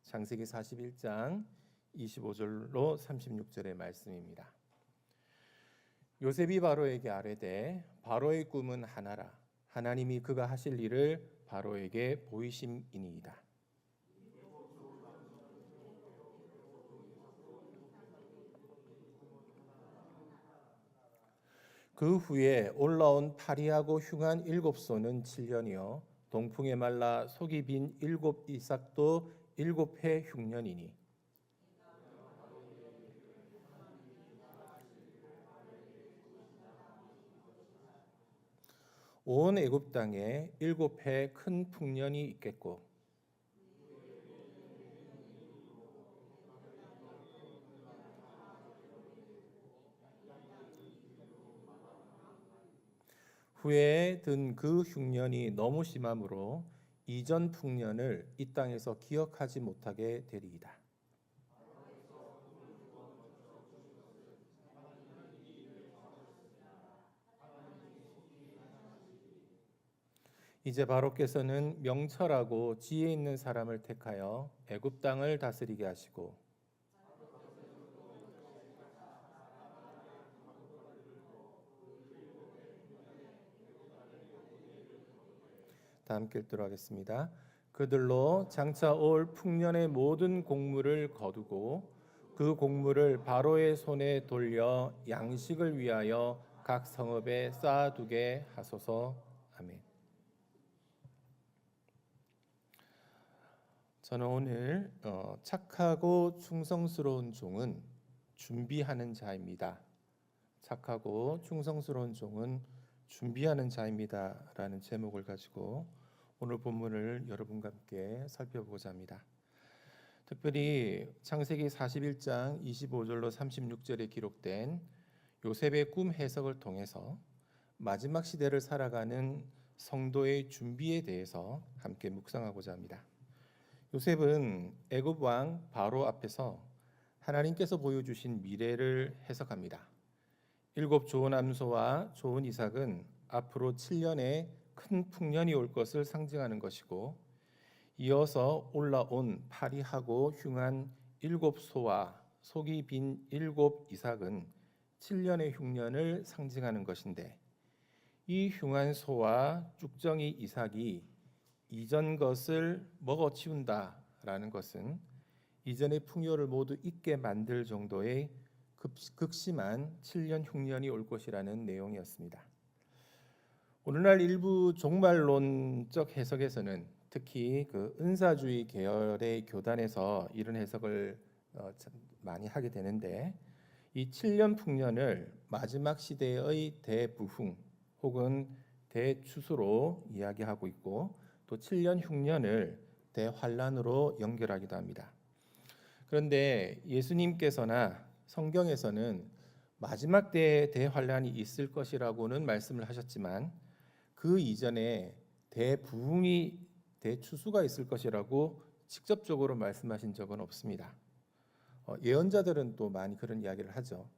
창세기 41장 25절로 36절의 말씀입니다. 요셉이 바로에게 아뢰되 바로의 꿈은 하나라. 하나님이 그가 하실 일을 바로에게 보이심이니이다. 그 후에 올라온 파리하고 흉한 7소는 7년이요 동풍에 말라 속이 빈 7 이삭도 7해 흉년이니 온 애굽 땅에 7해 큰 풍년이 있겠고 후에 든 그 흉년이 너무 심함으로 이전 풍년을 이 땅에서 기억하지 못하게 되리이다. 이제 바로께서는 명철하고 지혜 있는 사람을 택하여 애굽 땅을 다스리게 하시고 다 함께 읽도록 하겠습니다. 그들로 장차 올 풍년의 모든 곡물을 거두고 그 곡물을 바로의 손에 돌려 양식을 위하여 각 성읍에 쌓아두게 하소서. 아멘. 저는 오늘 착하고 충성스러운 종은 준비하는 자입니다. 착하고 충성스러운 종은 준비하는 자입니다 라는 제목을 가지고 오늘 본문을 여러분과 함께 살펴보고자 합니다. 특별히 창세기 41장 25절로 36절에 기록된 요셉의 꿈 해석을 통해서 마지막 시대를 살아가는 성도의 준비에 대해서 함께 묵상하고자 합니다. 요셉은 애굽 왕 바로 앞에서 하나님께서 보여주신 미래를 해석합니다. 7 좋은 암소와 좋은 이삭은 앞으로 7년에 큰 풍년이 올 것을 상징하는 것이고 이어서 올라온 파리하고 흉한 7소와 속이 빈 7 이삭은 7년의 흉년을 상징하는 것인데 이 흉한 소와 쭉정이 이삭이 이전 것을 먹어치운다라는 것은 이전의 풍요를 모두 잊게 만들 정도의 극심한 7년 흉년이 올 것이라는 내용이었습니다. 오늘날 일부 종말론적 해석에서는 특히 그 은사주의 계열의 교단에서 이런 해석을 많이 하게 되는데 이 7년 풍년을 마지막 시대의 대부흥 혹은 대추수로 이야기하고 있고 또 7년 흉년을 대환란으로 연결하기도 합니다. 그런데 예수님께서나 성경에서는 마지막 때에 대환란이 있을 것이라고는 말씀을 하셨지만 그 이전에 대부흥이 대추수가 있을 것이라고 직접적으로 말씀하신 적은 없습니다. 예언자들은 또 많이 그런 이야기를 하죠.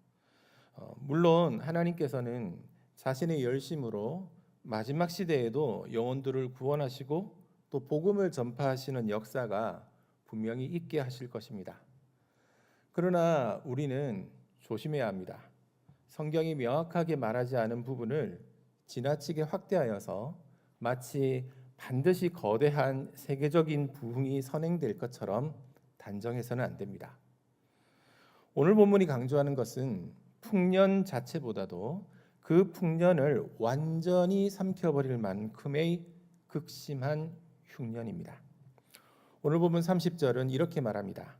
물론 하나님께서는 자신의 열심으로 마지막 시대에도 영혼들을 구원하시고 또 복음을 전파하시는 역사가 분명히 있게 하실 것입니다. 그러나 우리는 조심해야 합니다. 성경이 명확하게 말하지 않은 부분을 지나치게 확대하여서 마치 반드시 거대한 세계적인 부흥이 선행될 것처럼 단정해서는 안 됩니다. 오늘 본문이 강조하는 것은 풍년 자체보다도 그 풍년을 완전히 삼켜버릴 만큼의 극심한 흉년입니다. 오늘 본문 30절은 이렇게 말합니다.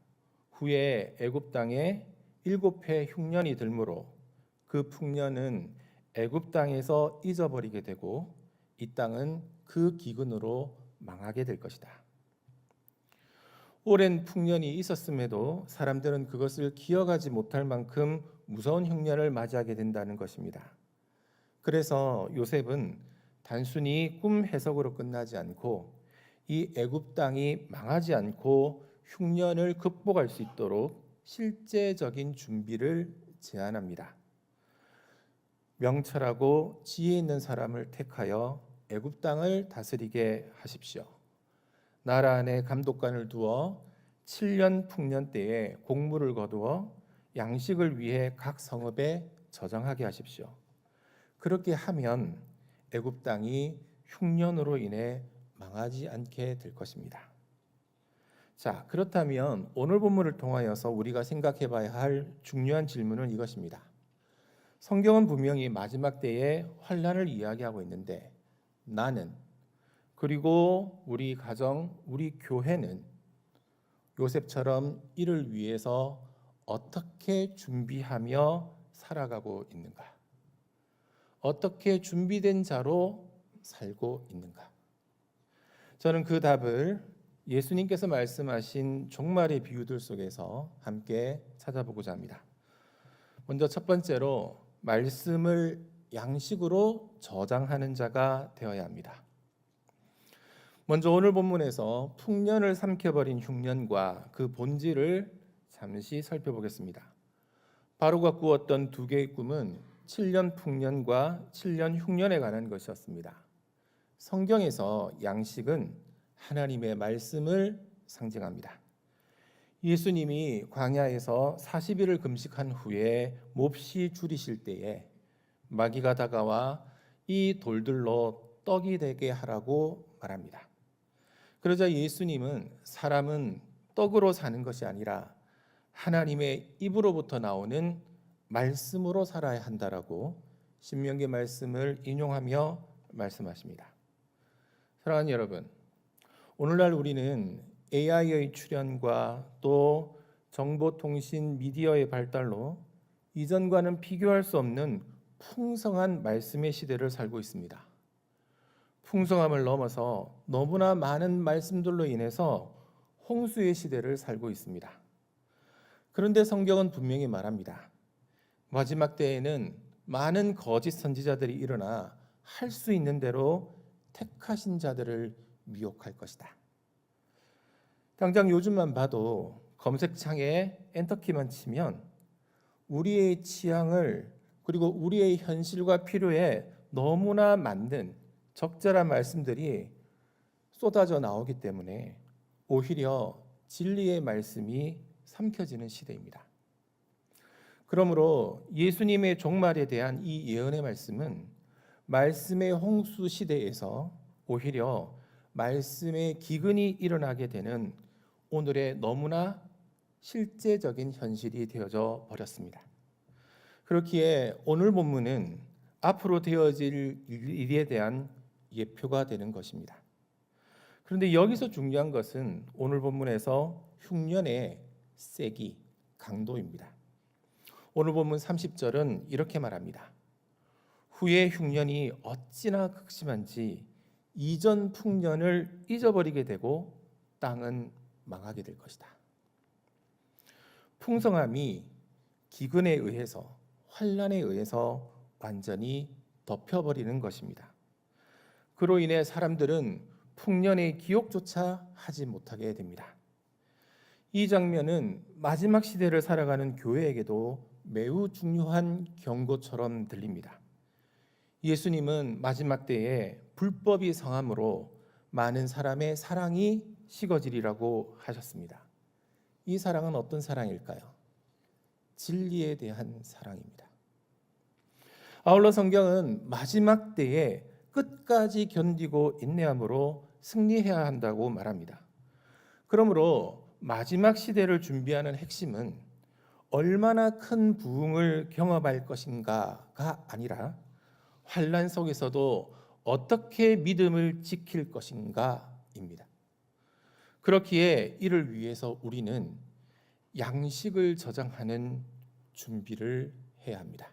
후에 애굽 땅에 7해 흉년이 들므로 그 풍년은 애굽 땅에서 잊어버리게 되고 이 땅은 그 기근으로 망하게 될 것이다. 오랜 풍년이 있었음에도 사람들은 그것을 기억하지 못할 만큼 무서운 흉년을 맞이하게 된다는 것입니다. 그래서 요셉은 단순히 꿈 해석으로 끝나지 않고 이 애굽 땅이 망하지 않고 흉년을 극복할 수 있도록 실제적인 준비를 제안합니다. 명철하고 지혜 있는 사람을 택하여 애굽 땅을 다스리게 하십시오. 나라 안에 감독관을 두어 7년 풍년 때에 곡물을 거두어 양식을 위해 각 성읍에 저장하게 하십시오. 그렇게 하면 애굽 땅이 흉년으로 인해 망하지 않게 될 것입니다. 자, 그렇다면 오늘 본문을 통하여서 우리가 생각해 봐야 할 중요한 질문은 이것입니다. 성경은 분명히 마지막 때의 환난을 이야기하고 있는데 나는, 그리고 우리 가정, 우리 교회는 요셉처럼 이를 위해서 어떻게 준비하며 살아가고 있는가? 어떻게 준비된 자로 살고 있는가? 저는 그 답을 예수님께서 말씀하신 종말의 비유들 속에서 함께 찾아보고자 합니다. 먼저 첫 번째로 말씀을 양식으로 저장하는 자가 되어야 합니다. 먼저 오늘 본문에서 풍년을 삼켜버린 흉년과 그 본질을 잠시 살펴보겠습니다. 바로가 꾸었던 두 개의 꿈은 7년 풍년과 7년 흉년에 관한 것이었습니다. 성경에서 양식은 하나님의 말씀을 상징합니다. 예수님이 광야에서 40일을 금식한 후에 몹시 줄이실 때에 마귀가 다가와 이 돌들로 떡이 되게 하라고 말합니다. 그러자 예수님은 사람은 떡으로 사는 것이 아니라 하나님의 입으로부터 나오는 말씀으로 살아야 한다라고 신명기 말씀을 인용하며 말씀하십니다. 사랑하는 여러분, 오늘날 우리는 AI의 출현과 또 정보통신 미디어의 발달로 이전과는 비교할 수 없는 풍성한 말씀의 시대를 살고 있습니다. 풍성함을 넘어서 너무나 많은 말씀들로 인해서 홍수의 시대를 살고 있습니다. 그런데 성경은 분명히 말합니다. 마지막 때에는 많은 거짓 선지자들이 일어나 할 수 있는 대로 택하신 자들을 미혹할 것이다. 당장 요즘만 봐도 검색창에 엔터키만 치면 우리의 취향을 그리고 우리의 현실과 필요에 너무나 맞는 적절한 말씀들이 쏟아져 나오기 때문에 오히려 진리의 말씀이 삼켜지는 시대입니다. 그러므로 예수님의 종말에 대한 이 예언의 말씀은 말씀의 홍수 시대에서 오히려 말씀의 기근이 일어나게 되는 오늘의 너무나 실제적인 현실이 되어져 버렸습니다. 그렇기에 오늘 본문은 앞으로 되어질 일에 대한 예표가 되는 것입니다. 그런데 여기서 중요한 것은 오늘 본문에서 흉년의 세기, 강도입니다. 오늘 본문 30절은 이렇게 말합니다. 후에 흉년이 어찌나 극심한지 이전 풍년을 잊어버리게 되고 땅은 망하게 될 것이다. 풍성함이 기근에 의해서 환난에 의해서 완전히 덮여버리는 것입니다. 그로 인해 사람들은 풍년의 기억조차 하지 못하게 됩니다. 이 장면은 마지막 시대를 살아가는 교회에게도 매우 중요한 경고처럼 들립니다. 예수님은 마지막 때에 불법이 성함으로 많은 사람의 사랑이 식어지리라고 하셨습니다. 이 사랑은 어떤 사랑일까요? 진리에 대한 사랑입니다. 아울러 성경은 마지막 때에 끝까지 견디고 인내함으로 승리해야 한다고 말합니다. 그러므로 마지막 시대를 준비하는 핵심은 얼마나 큰 부흥을 경험할 것인가가 아니라 환난 속에서도 어떻게 믿음을 지킬 것인가입니다. 그렇기에 이를 위해서 우리는 양식을 저장하는 준비를 해야 합니다.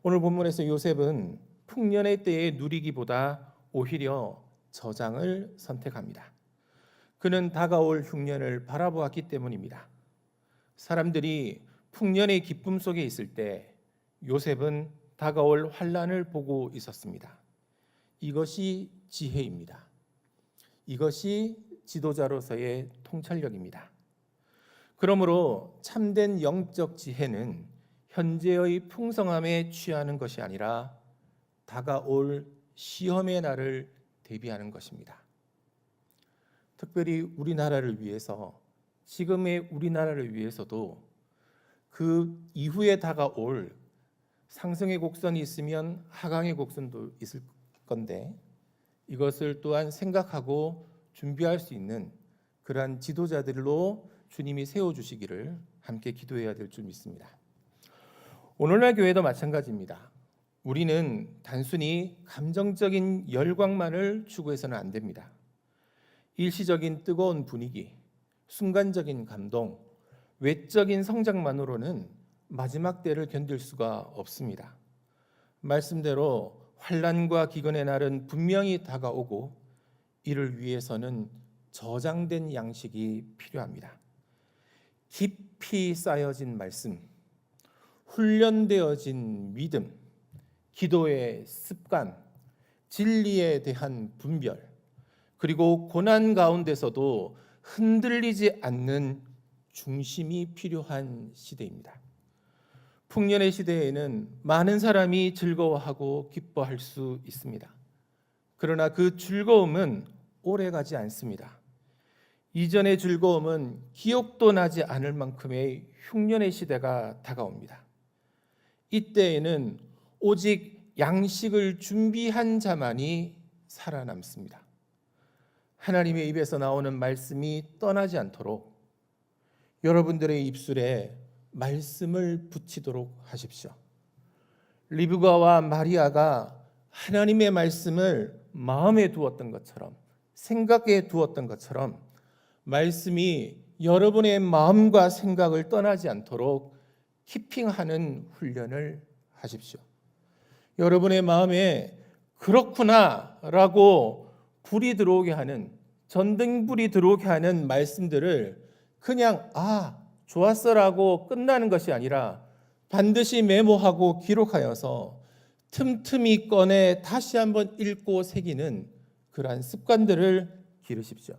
오늘 본문에서 요셉은 풍년의 때에 누리기보다 오히려 저장을 선택합니다. 그는 다가올 흉년을 바라보았기 때문입니다. 사람들이 풍년의 기쁨 속에 있을 때 요셉은 다가올 환난을 보고 있었습니다. 이것이 지혜입니다. 이것이 지도자로서의 통찰력입니다. 그러므로 참된 영적 지혜는 현재의 풍성함에 취하는 것이 아니라 다가올 시험의 날을 대비하는 것입니다. 특별히 우리나라를 위해서 지금의 우리나라를 위해서도 그 이후에 다가올 상승의 곡선이 있으면 하강의 곡선도 있을 건데 이것을 또한 생각하고 준비할 수 있는 그러한 지도자들로 주님이 세워주시기를 함께 기도해야 될 줄 믿습니다. 오늘날 교회도 마찬가지입니다. 우리는 단순히 감정적인 열광만을 추구해서는 안 됩니다. 일시적인 뜨거운 분위기, 순간적인 감동, 외적인 성장만으로는 마지막 때를 견딜 수가 없습니다. 말씀대로 환난과 기근의 날은 분명히 다가오고 이를 위해서는 저장된 양식이 필요합니다. 깊이 쌓여진 말씀, 훈련되어진 믿음, 기도의 습관, 진리에 대한 분별, 그리고 고난 가운데서도 흔들리지 않는 중심이 필요한 시대입니다. 풍년의 시대에는 많은 사람이 즐거워하고 기뻐할 수 있습니다. 그러나 그 즐거움은 오래가지 않습니다. 이전의 즐거움은 기억도 나지 않을 만큼의 흉년의 시대가 다가옵니다. 이때에는 오직 양식을 준비한 자만이 살아남습니다. 하나님의 입에서 나오는 말씀이 떠나지 않도록 여러분들의 입술에 말씀을 붙이도록 하십시오. 리브가와 마리아가 하나님의 말씀을 마음에 두었던 것처럼, 생각에 두었던 것처럼 말씀이 여러분의 마음과 생각을 떠나지 않도록 키핑하는 훈련을 하십시오. 여러분의 마음에 그렇구나라고 불이 들어오게 하는, 전등불이 들어오게 하는 말씀들을 그냥 좋았어라고 끝나는 것이 아니라 반드시 메모하고 기록하여서 틈틈이 꺼내 다시 한번 읽고 새기는 그러한 습관들을 기르십시오.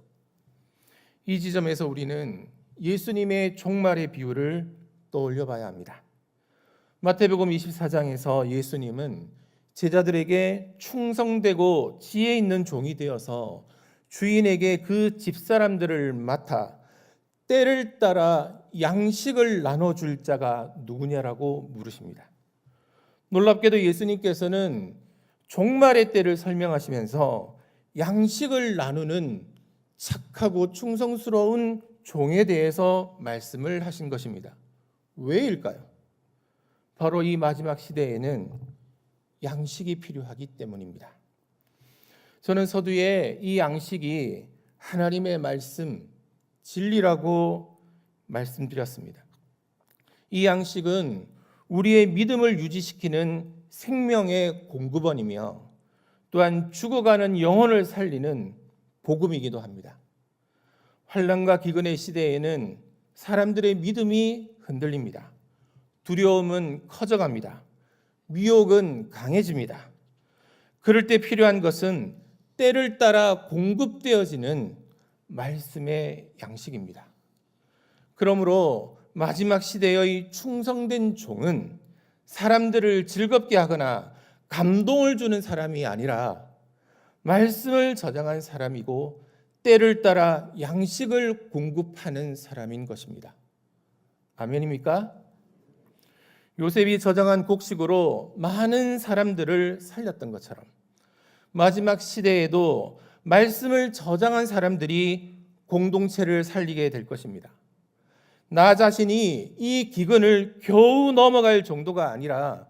이 지점에서 우리는 예수님의 종말의 비유를 떠올려 봐야 합니다. 마태복음 24장에서 예수님은 제자들에게 충성되고 지혜 있는 종이 되어서 주인에게 그 집사람들을 맡아 때를 따라 양식을 나눠줄 자가 누구냐라고 물으십니다. 놀랍게도 예수님께서는 종말의 때를 설명하시면서 양식을 나누는 착하고 충성스러운 종에 대해서 말씀을 하신 것입니다. 왜일까요? 바로 이 마지막 시대에는 양식이 필요하기 때문입니다. 저는 서두에 이 양식이 하나님의 말씀, 진리라고 말씀드렸습니다. 이 양식은 우리의 믿음을 유지시키는 생명의 공급원이며 또한 죽어가는 영혼을 살리는 복음이기도 합니다. 환난과 기근의 시대에는 사람들의 믿음이 흔들립니다. 두려움은 커져갑니다. 미혹은 강해집니다. 그럴 때 필요한 것은 때를 따라 공급되어지는 말씀의 양식입니다. 그러므로 마지막 시대의 충성된 종은 사람들을 즐겁게 하거나 감동을 주는 사람이 아니라 말씀을 저장한 사람이고 때를 따라 양식을 공급하는 사람인 것입니다. 아멘입니까? 요셉이 저장한 곡식으로 많은 사람들을 살렸던 것처럼 마지막 시대에도 말씀을 저장한 사람들이 공동체를 살리게 될 것입니다. 나 자신이 이 기근을 겨우 넘어갈 정도가 아니라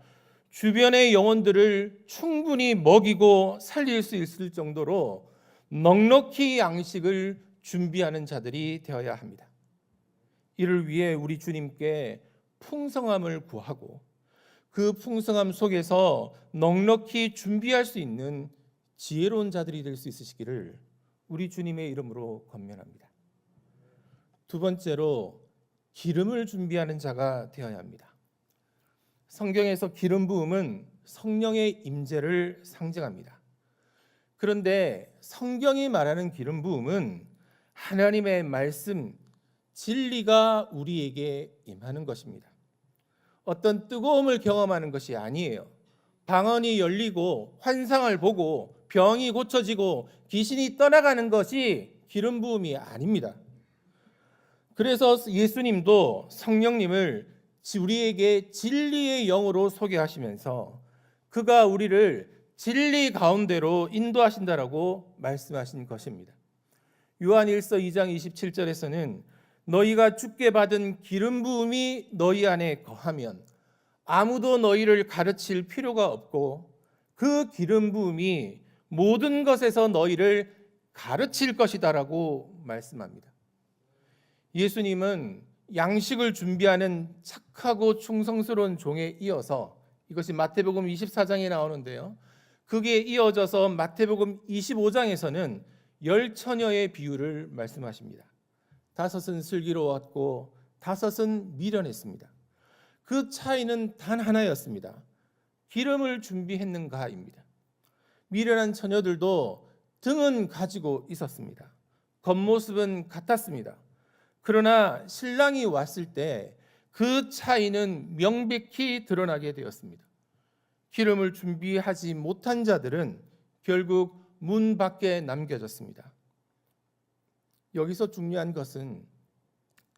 주변의 영혼들을 충분히 먹이고 살릴 수 있을 정도로 넉넉히 양식을 준비하는 자들이 되어야 합니다. 이를 위해 우리 주님께 풍성함을 구하고 그 풍성함 속에서 넉넉히 준비할 수 있는 지혜로운 자들이 될 수 있으시기를 우리 주님의 이름으로 권면합니다. 두 번째로 기름을 준비하는 자가 되어야 합니다. 성경에서 기름 부음은 성령의 임재를 상징합니다. 그런데 성경이 말하는 기름 부음은 하나님의 말씀, 진리가 우리에게 임하는 것입니다. 어떤 뜨거움을 경험하는 것이 아니에요. 방언이 열리고 환상을 보고 병이 고쳐지고 귀신이 떠나가는 것이 기름 부음이 아닙니다. 그래서 예수님도 성령님을 우리에게 진리의 영으로 소개하시면서 그가 우리를 진리 가운데로 인도하신다라고 말씀하신 것입니다. 요한일서 2장 27절에서는 너희가 주께 받은 기름 부음이 너희 안에 거하면 아무도 너희를 가르칠 필요가 없고 그 기름 부음이 모든 것에서 너희를 가르칠 것이다라고 말씀합니다. 예수님은 양식을 준비하는 착하고 충성스러운 종에 이어서, 이것이 마태복음 24장에 나오는데요, 그게 이어져서 마태복음 25장에서는 10처녀의 비유를 말씀하십니다. 5은 슬기로웠고 5은 미련했습니다. 그 차이는 단 하나였습니다. 기름을 준비했는가입니다. 미련한 처녀들도 등은 가지고 있었습니다. 겉모습은 같았습니다. 그러나 신랑이 왔을 때 그 차이는 명백히 드러나게 되었습니다. 기름을 준비하지 못한 자들은 결국 문 밖에 남겨졌습니다. 여기서 중요한 것은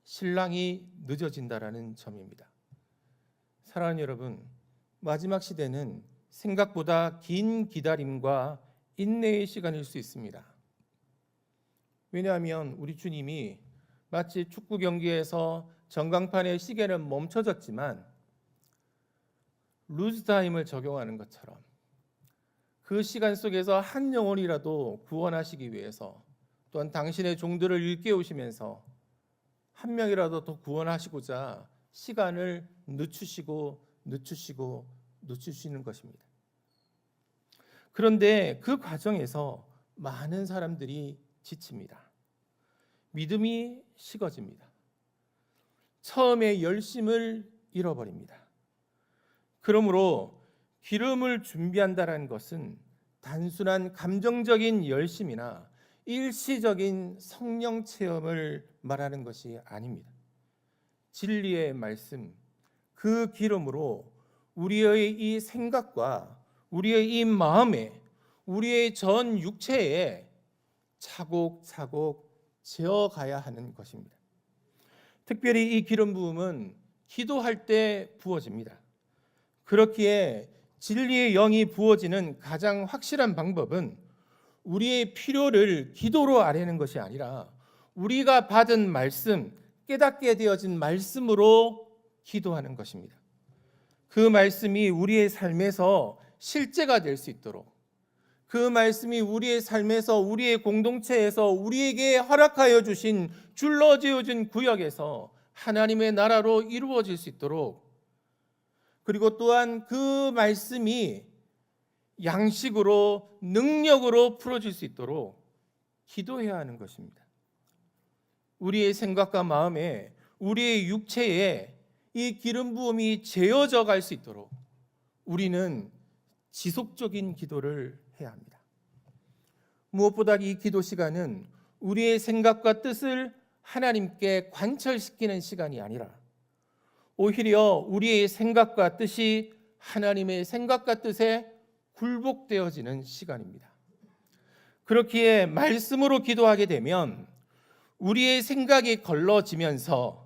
신랑이 늦어진다라는 점입니다. 사랑하는 여러분, 마지막 시대는 생각보다 긴 기다림과 인내의 시간일 수 있습니다. 왜냐하면 우리 주님이 마치 축구 경기에서 전광판의 시계는 멈춰졌지만 루즈타임을 적용하는 것처럼 그 시간 속에서 한 영혼이라도 구원하시기 위해서, 또한 당신의 종들을 일깨우시면서 한 명이라도 더 구원하시고자 시간을 늦추시는 것입니다. 그런데 그 과정에서 많은 사람들이 지칩니다. 믿음이 식어집니다. 처음에 열심을 잃어버립니다. 그러므로 기름을 준비한다는 것은 단순한 감정적인 열심이나 일시적인 성령 체험을 말하는 것이 아닙니다. 진리의 말씀, 그 기름으로 우리의 이 생각과 우리의 이 마음에, 우리의 전 육체에 차곡차곡 재어가야 하는 것입니다. 특별히 이 기름 부음은 기도할 때 부어집니다. 그렇기에 진리의 영이 부어지는 가장 확실한 방법은 우리의 필요를 기도로 아뢰는 것이 아니라 우리가 받은 말씀, 깨닫게 되어진 말씀으로 기도하는 것입니다. 그 말씀이 우리의 삶에서 실제가 될 수 있도록, 그 말씀이 우리의 삶에서, 우리의 공동체에서 우리에게 허락하여 주신 줄러지어진 구역에서 하나님의 나라로 이루어질 수 있도록, 그리고 또한 그 말씀이 양식으로, 능력으로 풀어질 수 있도록 기도해야 하는 것입니다. 우리의 생각과 마음에, 우리의 육체에 이 기름 부음이 재어져 갈 수 있도록 우리는 지속적인 기도를 해야 합니다. 무엇보다 이 기도 시간은 우리의 생각과 뜻을 하나님께 관철시키는 시간이 아니라 오히려 우리의 생각과 뜻이 하나님의 생각과 뜻에 굴복되어지는 시간입니다. 그렇기에 말씀으로 기도하게 되면 우리의 생각이 걸러지면서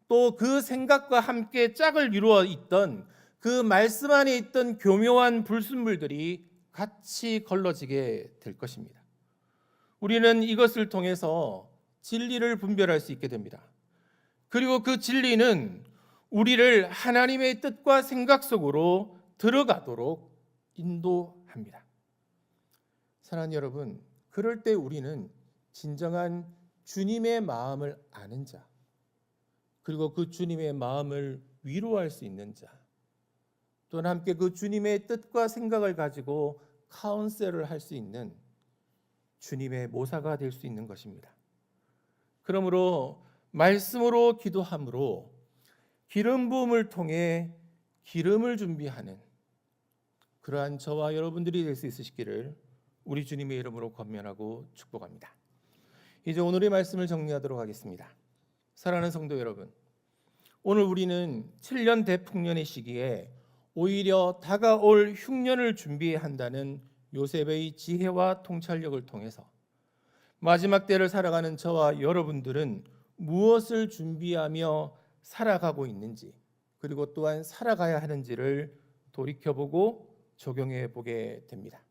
또 그 생각과 함께 짝을 이루어 있던 그 말씀 안에 있던 교묘한 불순물들이 같이 걸러지게 될 것입니다. 우리는 이것을 통해서 진리를 분별할 수 있게 됩니다. 그리고 그 진리는 우리를 하나님의 뜻과 생각 속으로 들어가도록 인도합니다. 사랑하는 여러분, 그럴 때 우리는 진정한 주님의 마음을 아는 자, 그리고 그 주님의 마음을 위로할 수 있는 자, 또는 함께 그 주님의 뜻과 생각을 가지고 카운셀을 할 수 있는 주님의 모사가 될 수 있는 것입니다. 그러므로 말씀으로 기도함으로 기름 부음을 통해 기름을 준비하는 그러한 저와 여러분들이 될 수 있으시기를 우리 주님의 이름으로 권면하고 축복합니다. 이제 오늘의 말씀을 정리하도록 하겠습니다. 사랑하는 성도 여러분, 오늘 우리는 7년 대풍년의 시기에 오히려 다가올 흉년을 준비한다는 요셉의 지혜와 통찰력을 통해서 마지막 때를 살아가는 저와 여러분들은 무엇을 준비하며 살아가고 있는지, 그리고 또한 살아가야 하는지를 돌이켜보고 적용해 보게 됩니다.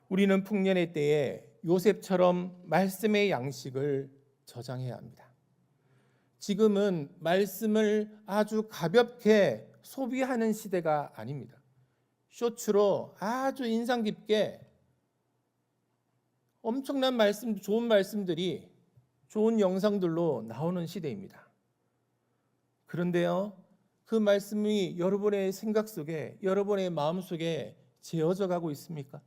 우리는 풍년의 때에 요셉처럼 말씀의 양식을 저장해야 합니다. 지금은 말씀을 아주 가볍게 소비하는 시대가 아닙니다. 쇼츠로 아주 인상 깊게 엄청난 말씀, 좋은 말씀들이 좋은 영상들로 나오는 시대입니다. 그런데요, 그 말씀이 여러분의 생각 속에, 여러분의 마음 속에 재어져 가고 있습니까?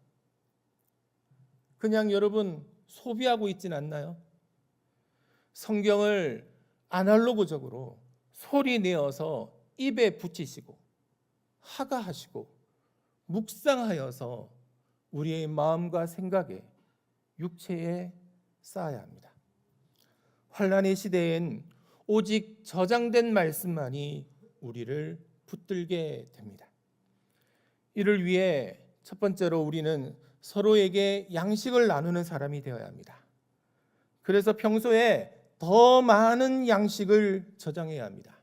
그냥 여러분 소비하고 있진 않나요? 성경을 아날로그적으로 소리 내어서 입에 붙이시고 하가하시고 묵상하여서 우리의 마음과 생각에, 육체에 쌓아야 합니다. 환난의 시대엔 오직 저장된 말씀만이 우리를 붙들게 됩니다. 이를 위해 첫 번째로 우리는 서로에게 양식을 나누는 사람이 되어야 합니다. 그래서 평소에 더 많은 양식을 저장해야 합니다.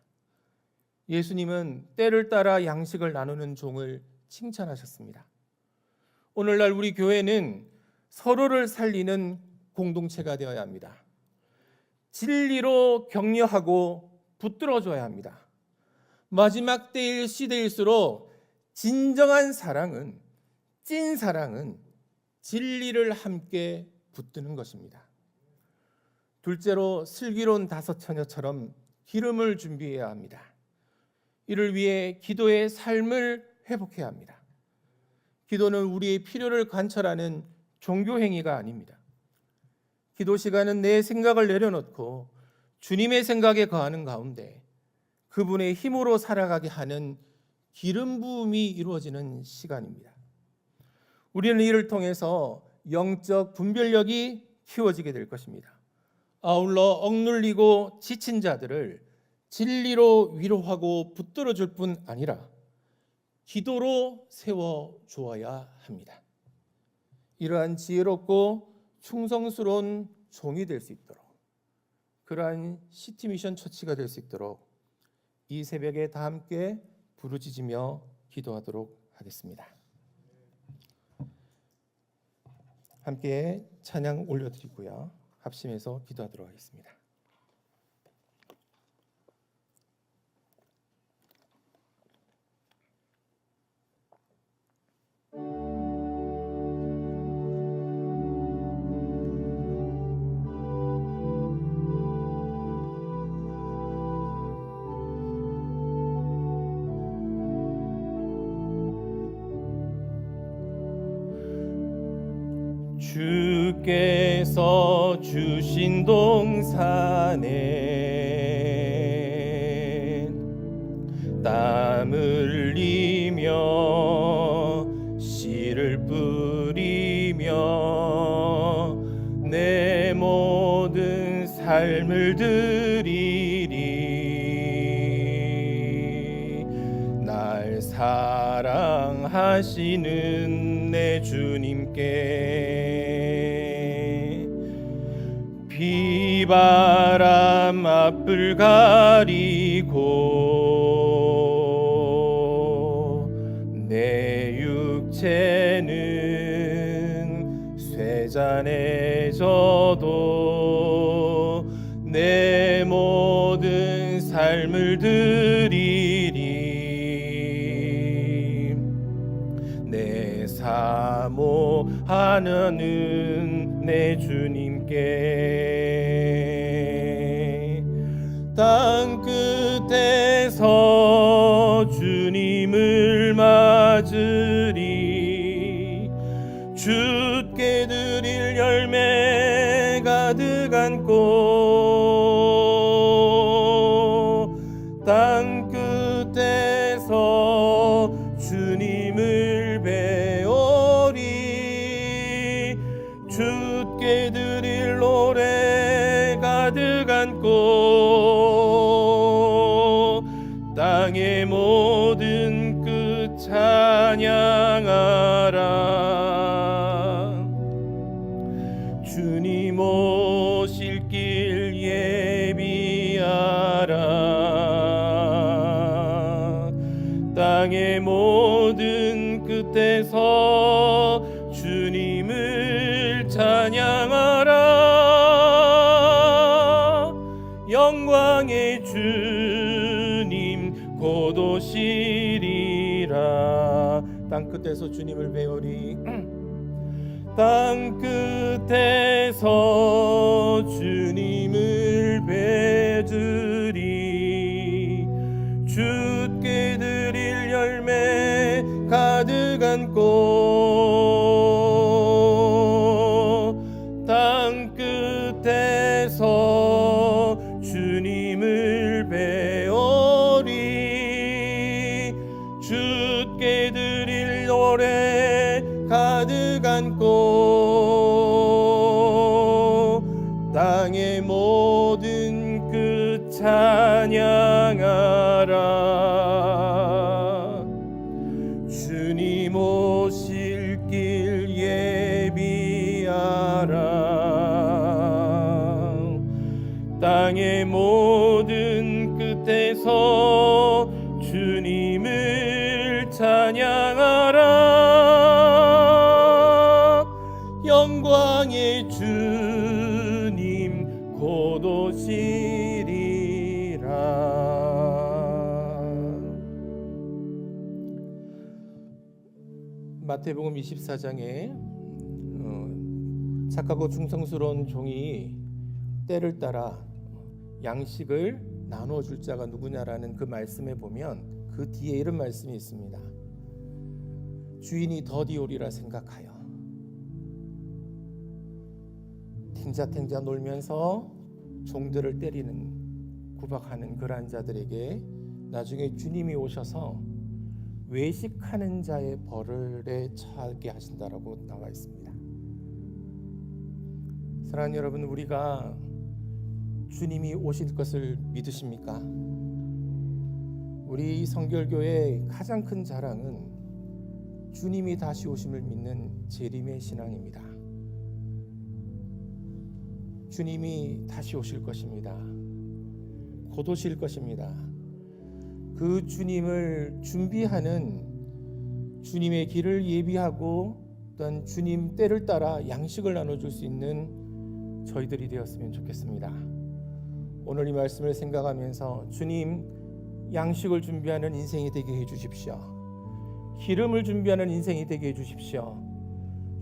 예수님은 때를 따라 양식을 나누는 종을 칭찬하셨습니다. 오늘날 우리 교회는 서로를 살리는 공동체가 되어야 합니다. 진리로 격려하고 붙들어줘야 합니다. 마지막 때일 시대일수록 진정한 사랑은, 찐 사랑은 진리를 함께 붙드는 것입니다. 둘째로 슬기로운 다섯 처녀처럼 기름을 준비해야 합니다. 이를 위해 기도의 삶을 회복해야 합니다. 기도는 우리의 필요를 관철하는 종교 행위가 아닙니다. 기도 시간은 내 생각을 내려놓고 주님의 생각에 거하는 가운데 그분의 힘으로 살아가게 하는 기름 부음이 이루어지는 시간입니다. 우리는 이를 통해서 영적 분별력이 키워지게 될 것입니다. 아울러 억눌리고 지친 자들을 진리로 위로하고 붙들어 줄 뿐 아니라 기도로 세워 주어야 합니다. 이러한 지혜롭고 충성스러운 종이 될 수 있도록, 그러한 시티미션 처치가 될 수 있도록 이 새벽에 다 함께 부르짖으며 기도하도록 하겠습니다. 함께 찬양 올려드리고요, 합심해서 기도하도록 하겠습니다. 주께서 주신 동산에 땀 흘리며 씨를 뿌리며 내 모든 삶을 드리리. 날 사랑하시는 내 주님께 비바람 앞을 가리고 내 육체는 쇠잔해져도 내 모든 삶을 드리리. 내 사모하는 내 주님께 땅 끝에서 주님을 맞으리. 주께 드릴 열매 가득 안고 땅 끝에서 주님을 배우리. 주께 드릴 노래 가득 안고 땅의 모든 끝 찬양하라. 주님 오실 길 끝에서 주님을 찬양하라. 영광의 주님 곧 오시리라. 땅 끝에서 주님을 배우리. 땅 끝에서 주님을 뵈으리. 주께 드릴 열매 가득한 꽃. 땅 끝에서 주님을 뵈오리. 주께 드릴 노래 가득한 꽃. 땅의 모든 끝 찬양하라. 주님 오실 길 예비하라. 땅의 모든 끝에서 주님을 찬양하라. 영광의 주님 곧 오시리라. 마태복음 24장에 착하고 충성스러운 종이 때를 따라 양식을 나눠줄 자가 누구냐라는 그 말씀에 보면 그 뒤에 이런 말씀이 있습니다. 주인이 더디 오리라 생각하여 탱자탱자 놀면서 종들을 때리는 구박하는 그러한 자들에게 나중에 주님이 오셔서 외식하는 자의 벌에 처하게 하신다라고 나와 있습니다. 사랑하는 여러분, 우리가 주님이 오실 것을 믿으십니까? 우리 성결교회의 가장 큰 자랑은 주님이 다시 오심을 믿는 재림의 신앙입니다. 주님이 다시 오실 것입니다. 곧 오실 것입니다. 그 주님을 준비하는, 주님의 길을 예비하고 또한 주님 때를 따라 양식을 나눠줄 수 있는 저희들이 되었으면 좋겠습니다. 오늘 이 말씀을 생각하면서 주님 양식을 준비하는 인생이 되게 해주십시오. 기름을 준비하는 인생이 되게 해주십시오.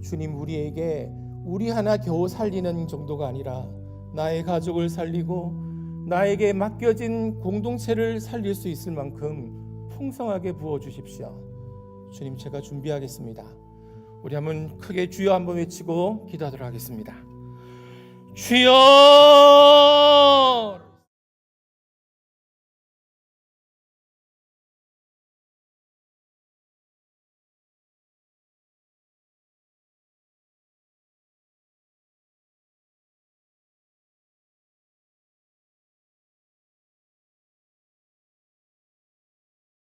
주님, 우리에게 우리 하나 겨우 살리는 정도가 아니라 나의 가족을 살리고 나에게 맡겨진 공동체를 살릴 수 있을 만큼 풍성하게 부어주십시오. 주님, 제가 준비하겠습니다. 우리 한번 크게 주여 한번 외치고 기도하도록 하겠습니다. 주여